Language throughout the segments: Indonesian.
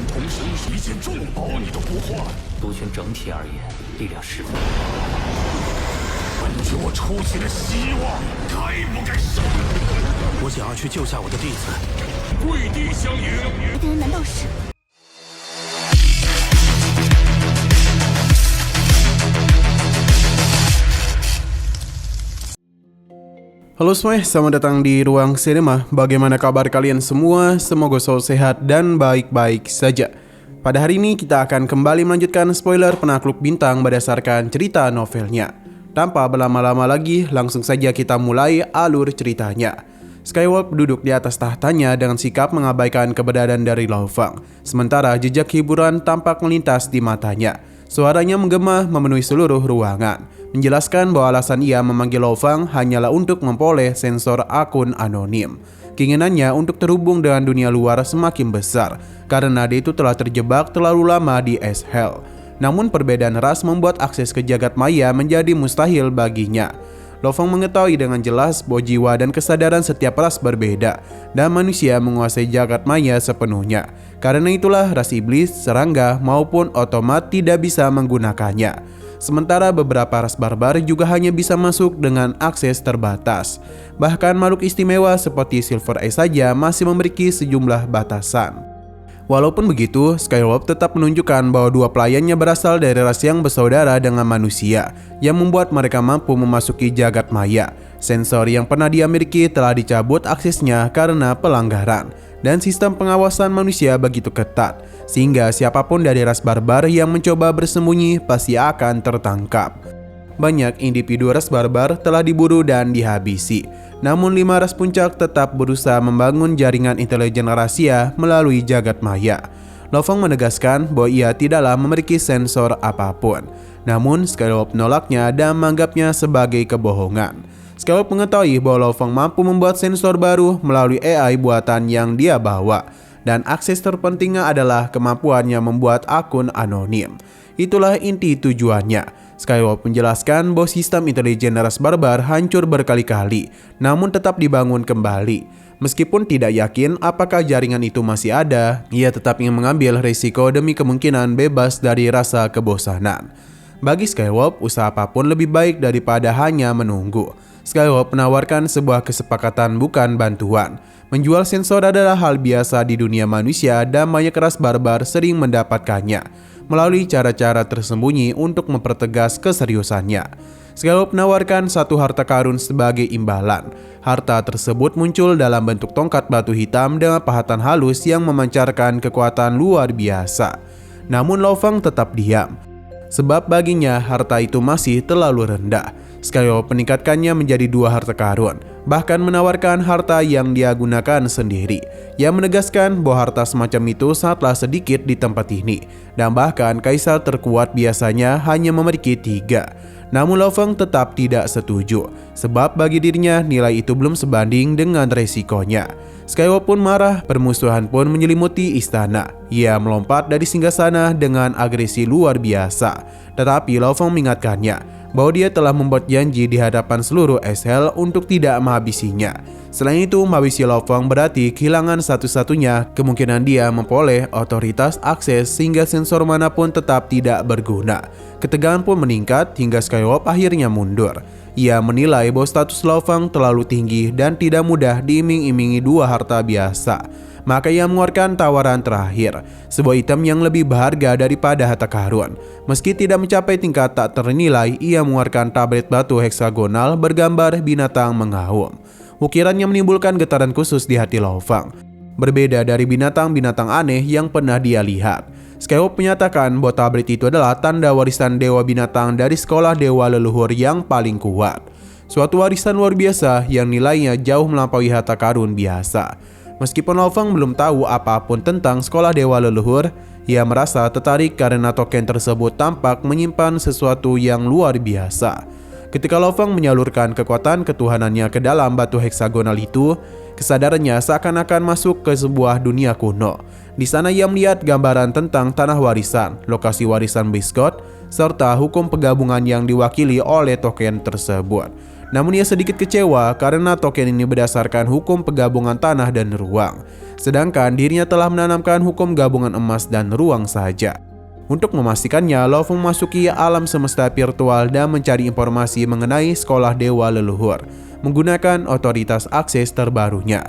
同神是一件重宝，你都不换。毒群整体而言，力量十分。本就我出现的希望，该不该杀？我想要去救下我的弟子。跪地相迎。来的人难道是？ Halo semuanya, selamat datang di Ruang Cinema. Bagaimana kabar kalian semua? Semoga selalu sehat dan baik-baik saja. Pada hari ini kita akan kembali melanjutkan spoiler Penakluk Bintang berdasarkan cerita novelnya. Tanpa berlama-lama lagi, langsung saja kita mulai alur ceritanya. Skywalker duduk di atas tahtanya dengan sikap mengabaikan keberadaan dari Lo Fang. Sementara jejak hiburan tampak melintas di matanya. Suaranya menggema memenuhi seluruh ruangan, menjelaskan bahwa alasan ia memanggil Lo Fang hanyalah untuk memperoleh sensor akun anonim. Keinginannya untuk terhubung dengan dunia luar semakin besar, karena dia itu telah terjebak terlalu lama di es hell. Namun perbedaan ras membuat akses ke jagat maya menjadi mustahil baginya. Lo Fang mengetahui dengan jelas bahwa jiwa dan kesadaran setiap ras berbeda, dan manusia menguasai jagat maya sepenuhnya. Karena itulah ras iblis, serangga, maupun otomat tidak bisa menggunakannya. Sementara beberapa ras barbar juga hanya bisa masuk dengan akses terbatas. Bahkan makhluk istimewa seperti Silver Eye saja masih memiliki sejumlah batasan. Walaupun begitu, Skywalker tetap menunjukkan bahwa dua pelayannya berasal dari ras yang bersaudara dengan manusia, yang membuat mereka mampu memasuki jagat maya. Sensor yang pernah dia miliki telah dicabut aksesnya karena pelanggaran, dan sistem pengawasan manusia begitu ketat, sehingga siapapun dari ras barbar yang mencoba bersembunyi pasti akan tertangkap. Banyak individu ras barbar telah diburu dan dihabisi, namun 5 ras puncak tetap berusaha membangun jaringan intelijen rahasia melalui jagat maya. Lo Fang menegaskan bahwa ia tidaklah memiliki sensor apapun, namun Skywalker menolaknya dan menganggapnya sebagai kebohongan. Skywalker mengetahui bahwa Lo Fang mampu membuat sensor baru melalui AI buatan yang dia bawa, dan akses terpentingnya adalah kemampuannya membuat akun anonim. Itulah inti tujuannya. Skywalker menjelaskan bahwa sistem intelijen ras barbar hancur berkali-kali, namun tetap dibangun kembali. Meskipun tidak yakin apakah jaringan itu masih ada, ia tetap ingin mengambil risiko demi kemungkinan bebas dari rasa kebosanan. Bagi Skywalker, usaha apapun lebih baik daripada hanya menunggu. Skywalker menawarkan sebuah kesepakatan bukan bantuan. Menjual sensor adalah hal biasa di dunia manusia dan banyak ras barbar sering mendapatkannya melalui cara-cara tersembunyi untuk mempertegas keseriusannya. Skywalker menawarkan satu harta karun sebagai imbalan. Harta tersebut muncul dalam bentuk tongkat batu hitam dengan pahatan halus yang memancarkan kekuatan luar biasa. Namun Lo Fang tetap diam, sebab baginya harta itu masih terlalu rendah. Skywalker meningkatkannya menjadi 2 harta karun, bahkan menawarkan harta yang dia gunakan sendiri. Ia menegaskan bahwa harta semacam itu sangatlah sedikit di tempat ini, dan bahkan kaisar terkuat biasanya hanya memiliki 3. Namun Lo Fang tetap tidak setuju, sebab bagi dirinya nilai itu belum sebanding dengan resikonya. Skywalker pun marah, permusuhan pun menyelimuti istana. Ia melompat dari singgasana dengan agresi luar biasa, tetapi Lo Fang mengingatkannya bahwa dia telah membuat janji di hadapan seluruh SL untuk tidak menghabisinya. Selain itu, menghabisi Lo Fang berarti kehilangan satu-satunya kemungkinan dia memperoleh otoritas akses sehingga sensor manapun tetap tidak berguna. Ketegangan pun meningkat hingga Skywalker akhirnya mundur. Ia menilai bahwa status Lo Fang terlalu tinggi dan tidak mudah diiming-imingi 2 harta biasa. Maka ia mengeluarkan tawaran terakhir, sebuah item yang lebih berharga daripada harta karun. Meski tidak mencapai tingkat tak ternilai, ia mengeluarkan tablet batu heksagonal bergambar binatang mengaum. Ukirannya menimbulkan getaran khusus di hati Lo Fang. Berbeda dari binatang-binatang aneh yang pernah dia lihat. Skywalker menyatakan bahwa tablet itu adalah tanda warisan dewa binatang dari sekolah dewa leluhur yang paling kuat. Suatu warisan luar biasa yang nilainya jauh melampaui harta karun biasa. Meskipun Lo Fang belum tahu apapun tentang sekolah dewa leluhur, ia merasa tertarik karena token tersebut tampak menyimpan sesuatu yang luar biasa. Ketika Lo Fang menyalurkan kekuatan ketuhanannya ke dalam batu heksagonal itu, kesadarannya seakan-akan masuk ke sebuah dunia kuno. Di sana ia melihat gambaran tentang tanah warisan, lokasi warisan Biscot, serta hukum penggabungan yang diwakili oleh token tersebut. Namun ia sedikit kecewa karena token ini berdasarkan hukum penggabungan tanah dan ruang, sedangkan dirinya telah menanamkan hukum gabungan emas dan ruang saja. Untuk memastikannya, Lo-Fong memasuki alam semesta virtual dan mencari informasi mengenai sekolah dewa leluhur menggunakan otoritas akses terbarunya.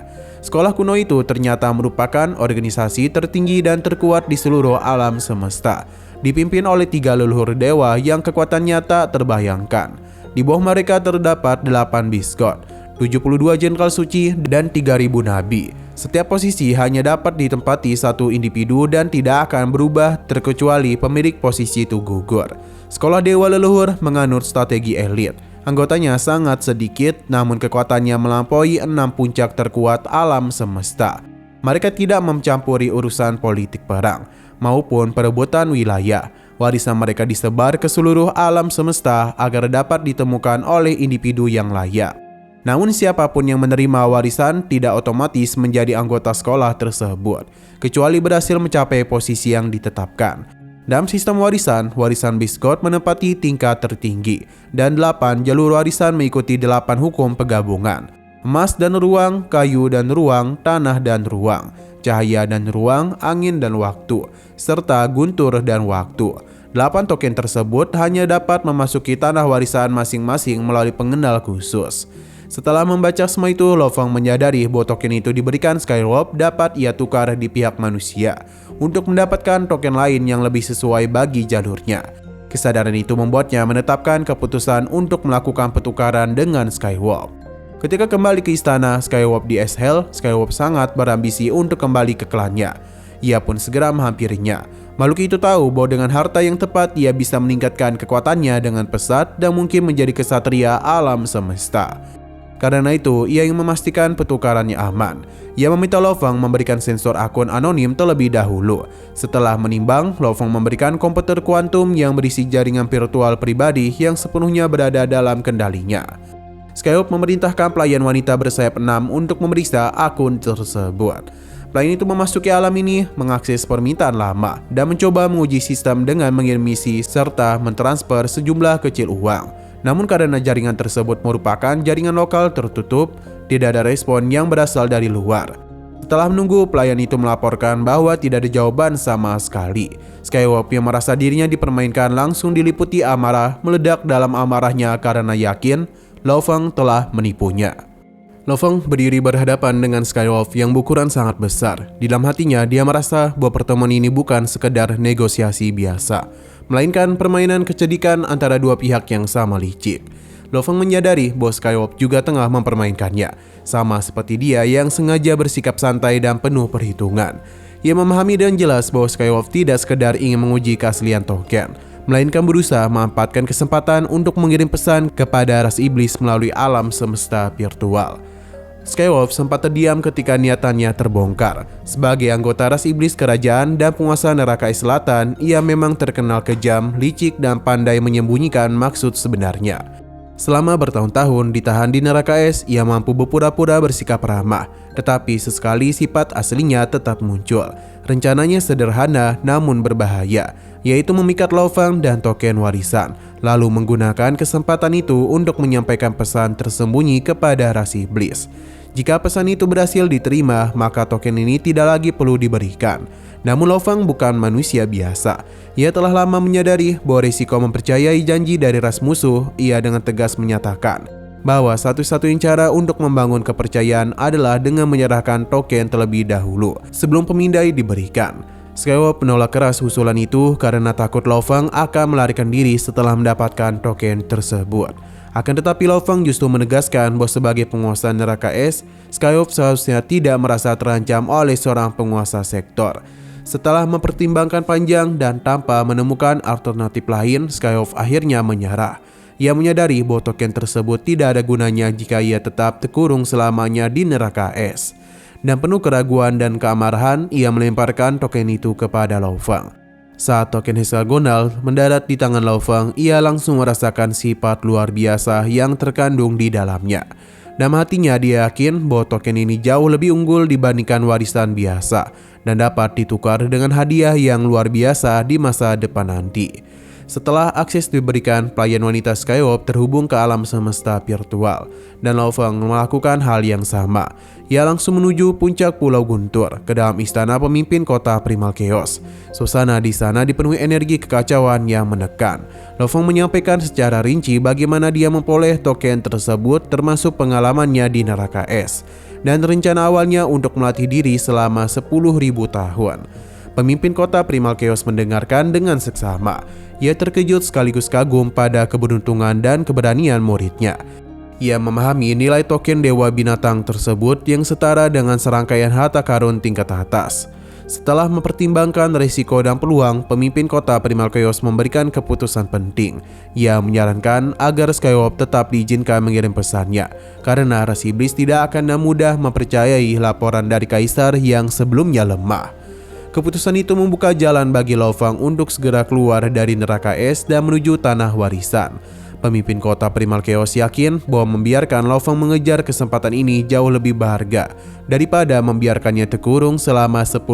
Sekolah kuno itu ternyata merupakan organisasi tertinggi dan terkuat di seluruh alam semesta, dipimpin oleh 3 leluhur dewa yang kekuatannya tak terbayangkan. Di bawah mereka terdapat 8 Beast God, 72 jenderal suci, dan 3000 nabi. Setiap posisi hanya dapat ditempati satu individu dan tidak akan berubah terkecuali pemilik posisi itu gugur. Sekolah dewa leluhur menganut strategi elit. Anggotanya sangat sedikit, namun kekuatannya melampaui 6 puncak terkuat alam semesta. Mereka tidak mencampuri urusan politik perang maupun perebutan wilayah. Warisan mereka disebar ke seluruh alam semesta agar dapat ditemukan oleh individu yang layak. Namun siapapun yang menerima warisan tidak otomatis menjadi anggota sekolah tersebut, kecuali berhasil mencapai posisi yang ditetapkan. Dalam sistem warisan Beast God menempati tingkat tertinggi, dan 8 jalur warisan mengikuti 8 hukum penggabungan: emas dan ruang, kayu dan ruang, tanah dan ruang, cahaya dan ruang, angin dan waktu, serta guntur dan waktu. 8 token tersebut hanya dapat memasuki tanah warisan masing-masing melalui pengenal khusus. Setelah membaca semua itu, Lo-Fong menyadari bahwa token itu diberikan Skywarp dapat ia tukar di pihak manusia untuk mendapatkan token lain yang lebih sesuai bagi jalurnya. Kesadaran itu membuatnya menetapkan keputusan untuk melakukan pertukaran dengan Skywarp. Ketika kembali ke istana Skywarp di Ashel, Skywarp sangat berambisi untuk kembali ke klannya. Ia pun segera menghampirinya. Makhluk itu tahu bahwa dengan harta yang tepat ia bisa meningkatkan kekuatannya dengan pesat dan mungkin menjadi kesatria alam semesta. Karena itu, ia ingin memastikan pertukarannya aman. Ia meminta Lo-Fong memberikan sensor akun anonim terlebih dahulu. Setelah menimbang, Lo-Fong memberikan komputer kuantum yang berisi jaringan virtual pribadi yang sepenuhnya berada dalam kendalinya. Skywarp memerintahkan pelayan wanita bersayap 6 untuk memeriksa akun tersebut. Pelayan itu memasuki alam ini, mengakses permintaan lama, dan mencoba menguji sistem dengan mengirim misi serta mentransfer sejumlah kecil uang. Namun karena jaringan tersebut merupakan jaringan lokal tertutup, tidak ada respon yang berasal dari luar. Setelah menunggu, pelayan itu melaporkan bahwa tidak ada jawaban sama sekali. Skywarp yang merasa dirinya dipermainkan langsung diliputi amarah, meledak dalam amarahnya karena yakin Lo-Fong telah menipunya. Lo-Fong berdiri berhadapan dengan Skywarp yang berukuran sangat besar. Di dalam hatinya, dia merasa bahwa pertemuan ini bukan sekedar negosiasi biasa, melainkan permainan kecedikan antara dua pihak yang sama licik. Lo-Fong menyadari bahwa Skywarp juga tengah mempermainkannya, sama seperti dia yang sengaja bersikap santai dan penuh perhitungan. Ia memahami dengan jelas bahwa Skywarp tidak sekedar ingin menguji keaslian token, melainkan berusaha memanfaatkan kesempatan untuk mengirim pesan kepada ras iblis melalui alam semesta virtual. Skywarp sempat terdiam ketika niatannya terbongkar. Sebagai anggota ras iblis kerajaan dan penguasa neraka selatan, ia memang terkenal kejam, licik, dan pandai menyembunyikan maksud sebenarnya. Selama bertahun-tahun ditahan di neraka es, ia mampu berpura-pura bersikap ramah, tetapi sesekali sifat aslinya tetap muncul. Rencananya sederhana namun berbahaya, yaitu memikat Lo-Fong dan token warisan, lalu menggunakan kesempatan itu untuk menyampaikan pesan tersembunyi kepada ras iblis. Jika pesan itu berhasil diterima, maka token ini tidak lagi perlu diberikan. Namun Lo-Fong bukan manusia biasa. Ia telah lama menyadari bahwa risiko mempercayai janji dari ras musuh. Ia dengan tegas menyatakan bahwa satu-satunya cara untuk membangun kepercayaan adalah dengan menyerahkan token terlebih dahulu sebelum pemindai diberikan. Skywarp menolak keras usulan itu karena takut Lo-Fong akan melarikan diri setelah mendapatkan token tersebut. Akan tetapi Lo-Fong justru menegaskan bahwa sebagai penguasa neraka es, Skywarp seharusnya tidak merasa terancam oleh seorang penguasa sektor. Setelah mempertimbangkan panjang dan tanpa menemukan alternatif lain, Skywarp akhirnya menyerah. Ia menyadari bahwa token tersebut tidak ada gunanya jika ia tetap terkurung selamanya di neraka es. Dan penuh keraguan dan keamarahan, ia melemparkan token itu kepada Lo-Fong. Saat token hexagonal mendarat di tangan Lo-Fong, ia langsung merasakan sifat luar biasa yang terkandung di dalamnya. Dalam hatinya dia yakin bahwa token ini jauh lebih unggul dibandingkan warisan biasa dan dapat ditukar dengan hadiah yang luar biasa di masa depan nanti. Setelah akses diberikan, pelayan wanita Skywarp terhubung ke alam semesta virtual dan Lo Feng melakukan hal yang sama. Ia langsung menuju puncak Pulau Guntur ke dalam istana pemimpin kota Primal Chaos. Suasana di sana dipenuhi energi kekacauan yang menekan. Lo Feng menyampaikan secara rinci bagaimana dia memperoleh token tersebut termasuk pengalamannya di neraka es dan rencana awalnya untuk melatih diri selama 10.000 tahun. Pemimpin kota Primal Chaos mendengarkan dengan seksama. Ia terkejut sekaligus kagum pada keberuntungan dan keberanian muridnya. Ia memahami nilai token Dewa Binatang tersebut yang setara dengan serangkaian harta karun tingkat atas. Setelah mempertimbangkan risiko dan peluang, pemimpin kota Primal Chaos memberikan keputusan penting. Ia menyarankan agar Skywarp tetap diizinkan mengirim pesannya, karena Rasi Iblis tidak akan mudah mempercayai laporan dari Kaisar yang sebelumnya lemah. Keputusan itu membuka jalan bagi Lo Feng untuk segera keluar dari neraka es dan menuju tanah warisan. Pemimpin kota Primal Chaos yakin bahwa membiarkan Lo Feng mengejar kesempatan ini jauh lebih berharga daripada membiarkannya terkurung selama 10.000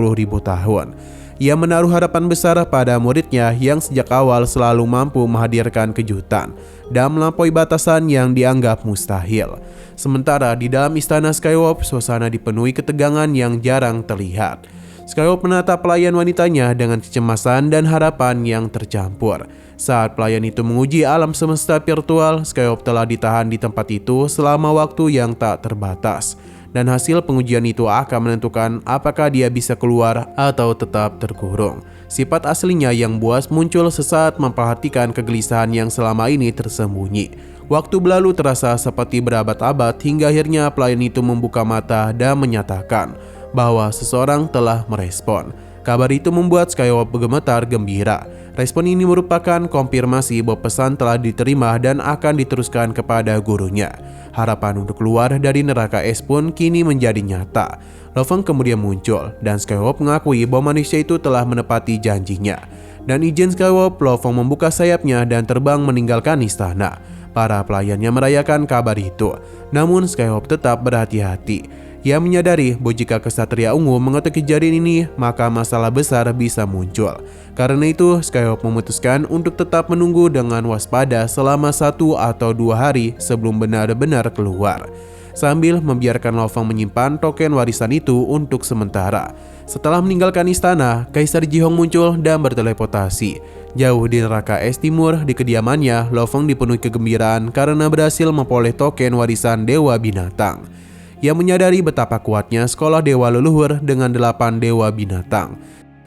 tahun. Ia menaruh harapan besar pada muridnya yang sejak awal selalu mampu menghadirkan kejutan dan melampaui batasan yang dianggap mustahil. Sementara di dalam istana Skywarp, suasana dipenuhi ketegangan yang jarang terlihat. Skywarp menatap pelayan wanitanya dengan kecemasan dan harapan yang tercampur. Saat pelayan itu menguji alam semesta virtual, Skywarp telah ditahan di tempat itu selama waktu yang tak terbatas. Dan hasil pengujian itu akan menentukan apakah dia bisa keluar atau tetap terkurung. Sifat aslinya yang buas muncul sesaat memperhatikan kegelisahan yang selama ini tersembunyi. Waktu berlalu terasa seperti berabad-abad hingga akhirnya pelayan itu membuka mata dan menyatakan bahwa seseorang telah merespon. Kabar itu membuat Skywarp bergemetar gembira. Respon ini merupakan konfirmasi bahwa pesan telah diterima dan akan diteruskan kepada gurunya. Harapan untuk keluar dari neraka es pun kini menjadi nyata. Lo Feng kemudian muncul dan Skywarp mengakui bahwa manusia itu telah menepati janjinya. Dan izin Skywarp, Lo Feng membuka sayapnya dan terbang meninggalkan istana. Para pelayannya merayakan kabar itu, namun Skywarp tetap berhati-hati. Ia menyadari bahwa jika Kesatria Ungu mengetuk kejadian ini, maka masalah besar bisa muncul. Karena itu, Skywarp memutuskan untuk tetap menunggu dengan waspada selama 1 atau 2 hari sebelum benar-benar keluar, sambil membiarkan Lo Feng menyimpan token warisan itu untuk sementara. Setelah meninggalkan istana, Kaisar Ji Hong muncul dan berteleportasi. Jauh di neraka es timur, di kediamannya, Lo Feng dipenuhi kegembiraan karena berhasil memperoleh token warisan Dewa Binatang. Ia menyadari betapa kuatnya sekolah dewa leluhur dengan 8 dewa binatang,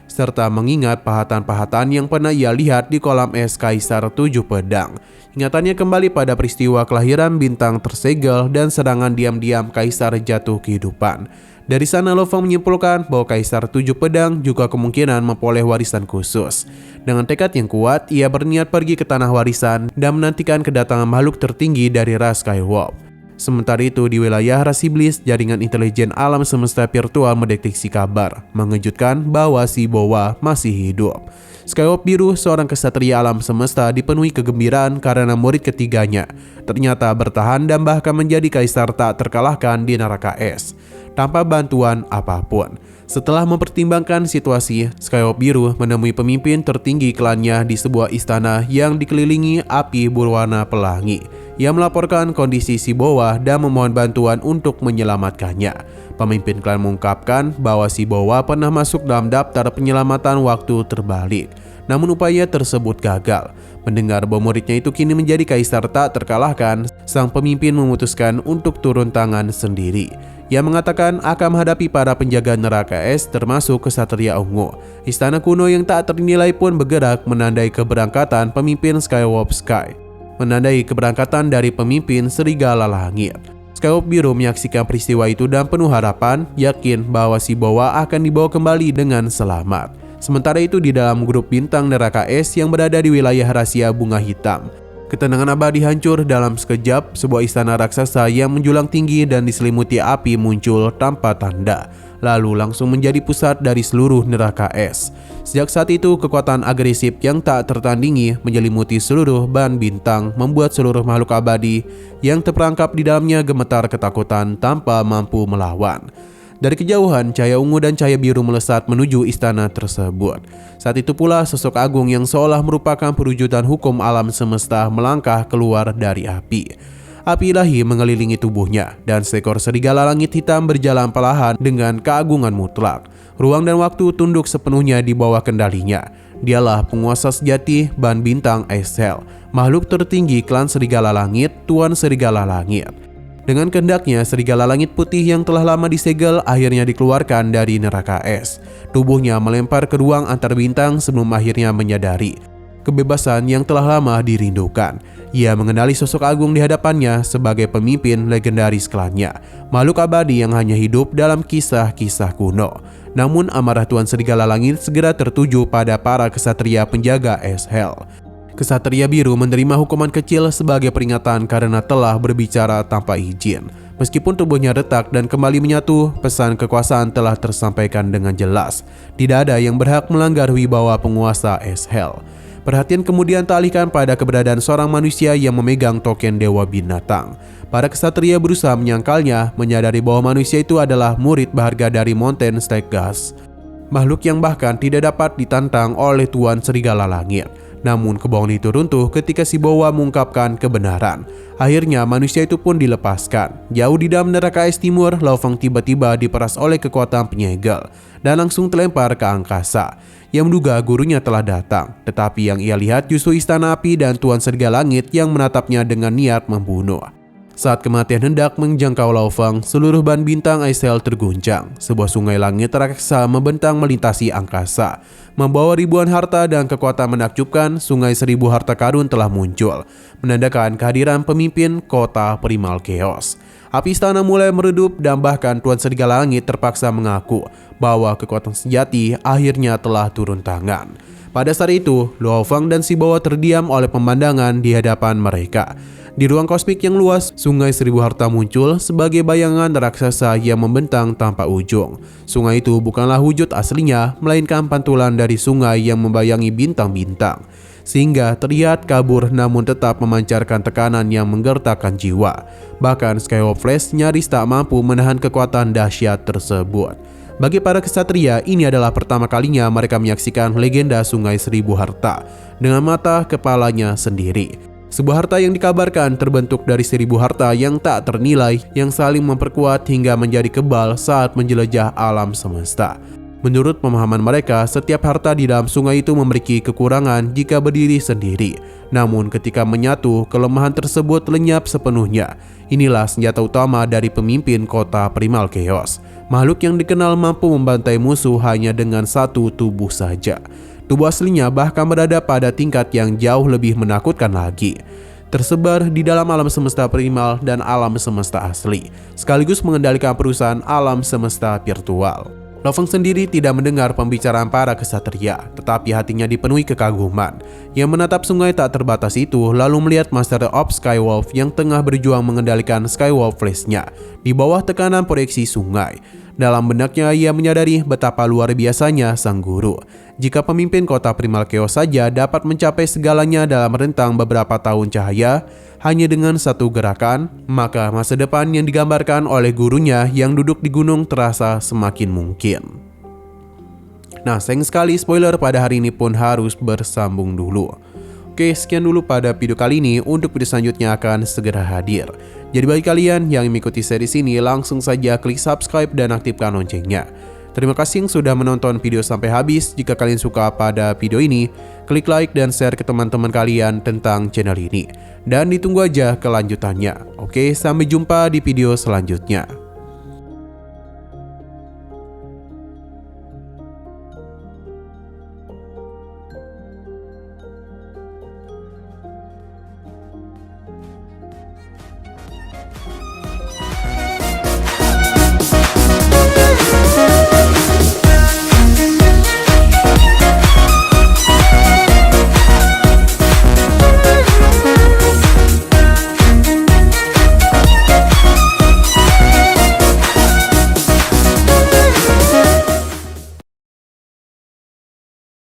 serta mengingat pahatan-pahatan yang pernah ia lihat di kolam es Kaisar 7 Pedang. Ingatannya kembali pada peristiwa kelahiran bintang tersegel dan serangan diam-diam Kaisar jatuh kehidupan. Dari sana Lo Feng menyimpulkan bahwa Kaisar 7 Pedang juga kemungkinan memperoleh warisan khusus. Dengan tekad yang kuat, ia berniat pergi ke tanah warisan dan menantikan kedatangan makhluk tertinggi dari ras Skywarp. Sementara itu di wilayah Rasi Iblis, jaringan intelijen alam semesta virtual mendeteksi kabar mengejutkan bahwa si Bowa masih hidup. Skywarp Biru, seorang kesatria alam semesta, dipenuhi kegembiraan karena murid ketiganya ternyata bertahan dan bahkan menjadi kaisar tak terkalahkan di neraka es tanpa bantuan apapun. Setelah mempertimbangkan situasi, Skywarp Biru menemui pemimpin tertinggi klannya di sebuah istana yang dikelilingi api berwarna pelangi. Ia melaporkan kondisi si Bowa dan memohon bantuan untuk menyelamatkannya. Pemimpin klan mengungkapkan bahwa si Bowa pernah masuk dalam daftar penyelamatan waktu terbalik. Namun upaya tersebut gagal. Mendengar bahwa muridnya itu kini menjadi kaisar tak terkalahkan, sang pemimpin memutuskan untuk turun tangan sendiri. Ia mengatakan akan menghadapi para penjaga neraka es termasuk Kesatria Ungu. Istana kuno yang tak ternilai pun bergerak menandai keberangkatan pemimpin Skywarp Sky. Menandai keberangkatan dari pemimpin Serigala Langit. Skywarp Biru menyaksikan peristiwa itu dan penuh harapan, yakin bahwa si Bowa akan dibawa kembali dengan selamat. Sementara itu di dalam grup bintang neraka es yang berada di wilayah rahasia Bunga Hitam, ketenangan abadi hancur dalam sekejap. Sebuah istana raksasa yang menjulang tinggi dan diselimuti api muncul tanpa tanda, lalu langsung menjadi pusat dari seluruh neraka es. Sejak saat itu, kekuatan agresif yang tak tertandingi menyelimuti seluruh ban bintang, membuat seluruh makhluk abadi yang terperangkap di dalamnya gemetar ketakutan tanpa mampu melawan. Dari kejauhan, cahaya ungu dan cahaya biru melesat menuju istana tersebut. Saat itu pula sosok agung yang seolah merupakan perwujudan hukum alam semesta melangkah keluar dari api. Api ilahi mengelilingi tubuhnya dan seekor serigala langit hitam berjalan perlahan dengan keagungan mutlak. Ruang dan waktu tunduk sepenuhnya di bawah kendalinya. Dialah penguasa sejati Ban Bintang Aeshel, makhluk tertinggi klan serigala langit, Tuan Serigala Langit. Dengan kehendaknya, serigala langit putih yang telah lama disegel akhirnya dikeluarkan dari neraka es. Tubuhnya melempar ke ruang antar bintang sebelum akhirnya menyadari kebebasan yang telah lama dirindukan. Ia mengenali sosok agung di hadapannya sebagai pemimpin legendaris klannya, makhluk abadi yang hanya hidup dalam kisah-kisah kuno. Namun amarah Tuan Serigala Langit segera tertuju pada para kesatria penjaga Aeshel. Kesatria biru menerima hukuman kecil sebagai peringatan karena telah berbicara tanpa izin. Meskipun tubuhnya retak dan kembali menyatu, pesan kekuasaan telah tersampaikan dengan jelas. Tidak ada yang berhak melanggar wibawa penguasa Aeshel. Perhatian kemudian teralihkan pada keberadaan seorang manusia yang memegang token Dewa Binatang. Para kesatria berusaha menyangkalnya, menyadari bahwa manusia itu adalah murid berharga dari Mountain Steggas, makhluk yang bahkan tidak dapat ditantang oleh Tuan Serigala Langit. Namun kebohongan itu runtuh ketika si Bowa mengungkapkan kebenaran. Akhirnya manusia itu pun dilepaskan. Jauh di dalam neraka es timur, Laofeng tiba-tiba diperas oleh kekuatan penyegel dan langsung terlempar ke angkasa. Ia menduga gurunya telah datang, tetapi yang ia lihat justru istana api dan Tuan Serigala Langit yang menatapnya dengan niat membunuh. Saat kematian hendak menjangkau Laofeng, seluruh Ban Bintang Aeshel terguncang. Sebuah sungai langit raksasa membentang melintasi angkasa. Membawa ribuan harta dan kekuatan menakjubkan, sungai 1000 harta karun telah muncul, menandakan kehadiran pemimpin kota Primal Chaos. Api istana mulai meredup dan bahkan Tuan Serigala Langit terpaksa mengaku bahwa kekuatan sejati akhirnya telah turun tangan. Pada saat itu, Laofeng dan si Bowa terdiam oleh pemandangan di hadapan mereka. Di ruang kosmik yang luas, sungai 1000 harta muncul sebagai bayangan raksasa yang membentang tanpa ujung. Sungai itu bukanlah wujud aslinya, melainkan pantulan dari sungai yang membayangi bintang-bintang, sehingga terlihat kabur namun tetap memancarkan tekanan yang menggertakkan jiwa. Bahkan Skywolf Flash nyaris tak mampu menahan kekuatan dahsyat tersebut. Bagi para kesatria, ini adalah pertama kalinya mereka menyaksikan legenda sungai 1000 harta dengan mata kepalanya sendiri. Sebuah harta yang dikabarkan terbentuk dari 1000 harta yang tak ternilai yang saling memperkuat hingga menjadi kebal saat menjelajah alam semesta. Menurut pemahaman mereka, setiap harta di dalam sungai itu memiliki kekurangan jika berdiri sendiri. Namun ketika menyatu, kelemahan tersebut lenyap sepenuhnya. Inilah senjata utama dari pemimpin kota Primal Chaos, makhluk yang dikenal mampu membantai musuh hanya dengan satu tubuh saja. Tubuh aslinya bahkan berada pada tingkat yang jauh lebih menakutkan lagi, tersebar di dalam alam semesta primal dan alam semesta asli, sekaligus mengendalikan perusahaan alam semesta virtual. Laofeng sendiri tidak mendengar pembicaraan para kesatria, tetapi hatinya dipenuhi kekaguman. Ia menatap sungai tak terbatas itu, lalu melihat Master of Skywolf yang tengah berjuang mengendalikan Skywolf Flash-nya di bawah tekanan proyeksi sungai. Dalam benaknya ia menyadari betapa luar biasanya sang guru. Jika pemimpin kota Primal Chaos saja dapat mencapai segalanya dalam rentang beberapa tahun cahaya hanya dengan satu gerakan, maka masa depan yang digambarkan oleh gurunya yang duduk di gunung terasa semakin mungkin. Nah, sayang sekali spoiler pada hari ini pun harus bersambung dulu. Oke, sekian dulu pada video kali ini. Untuk video selanjutnya akan segera hadir. Jadi bagi kalian yang mengikuti series ini, langsung saja klik subscribe dan aktifkan loncengnya. Terima kasih yang sudah menonton video sampai habis. Jika kalian suka pada video ini, klik like dan share ke teman-teman kalian tentang channel ini. Dan ditunggu aja kelanjutannya. Oke, sampai jumpa di video selanjutnya.